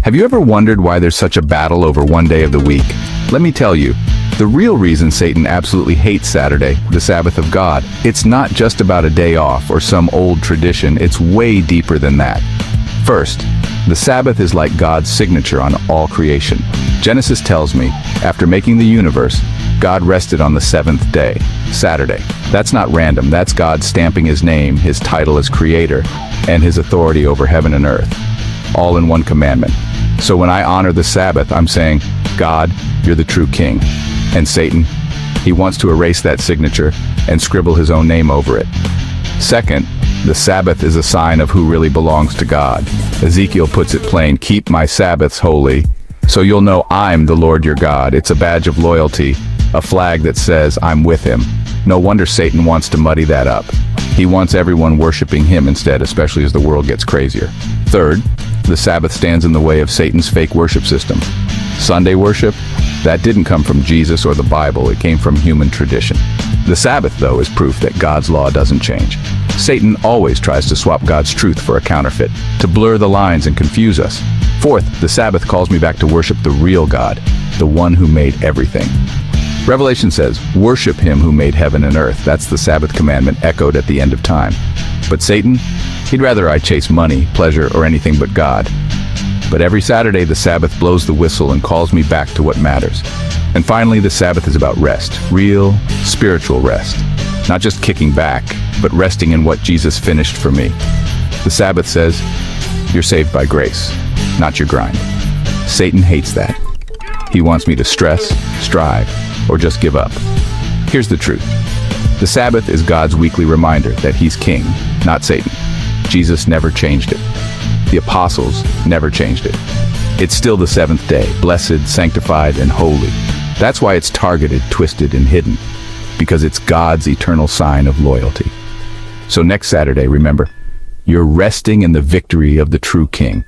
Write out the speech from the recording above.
Have you ever wondered why there's such a battle over one day of the week? Let me tell you, the real reason Satan absolutely hates Saturday, the Sabbath of God, it's not just about a day off or some old tradition, it's way deeper than that. First, the Sabbath is like God's signature on all creation. Genesis tells me, after making the universe, God rested on the seventh day, Saturday. That's not random, that's God stamping his name, his title as creator, and his authority over heaven and earth, all in one commandment. So when I honor the Sabbath, I'm saying, God, you're the true king. And Satan, he wants to erase that signature and scribble his own name over it. Second, the Sabbath is a sign of who really belongs to God. Ezekiel puts it plain, keep my Sabbaths holy, so you'll know I'm the Lord your God. It's a badge of loyalty, a flag that says I'm with him. No wonder Satan wants to muddy that up. He wants everyone worshiping him instead, especially as the world gets crazier. Third, the Sabbath stands in the way of Satan's fake worship system. Sunday worship? That didn't come from Jesus or the Bible, it came from human tradition. The Sabbath, though, is proof that God's law doesn't change. Satan always tries to swap God's truth for a counterfeit, to blur the lines and confuse us. Fourth, the Sabbath calls me back to worship the real God, the one who made everything. Revelation says, worship him who made heaven and earth. That's the Sabbath commandment echoed at the end of time. But Satan, he'd rather I chase money, pleasure, or anything but God. But every Saturday, the Sabbath blows the whistle and calls me back to what matters. And finally, the Sabbath is about rest, real, spiritual rest. Not just kicking back, but resting in what Jesus finished for me. The Sabbath says, you're saved by grace, not your grind. Satan hates that. He wants me to stress, strive, or just give up. Here's the truth. The Sabbath is God's weekly reminder that he's king, not Satan. Jesus never changed it. The apostles never changed it. It's still the seventh day, blessed, sanctified, and holy. That's why it's targeted, twisted, and hidden, because it's God's eternal sign of loyalty. So next Saturday, remember, you're resting in the victory of the true king.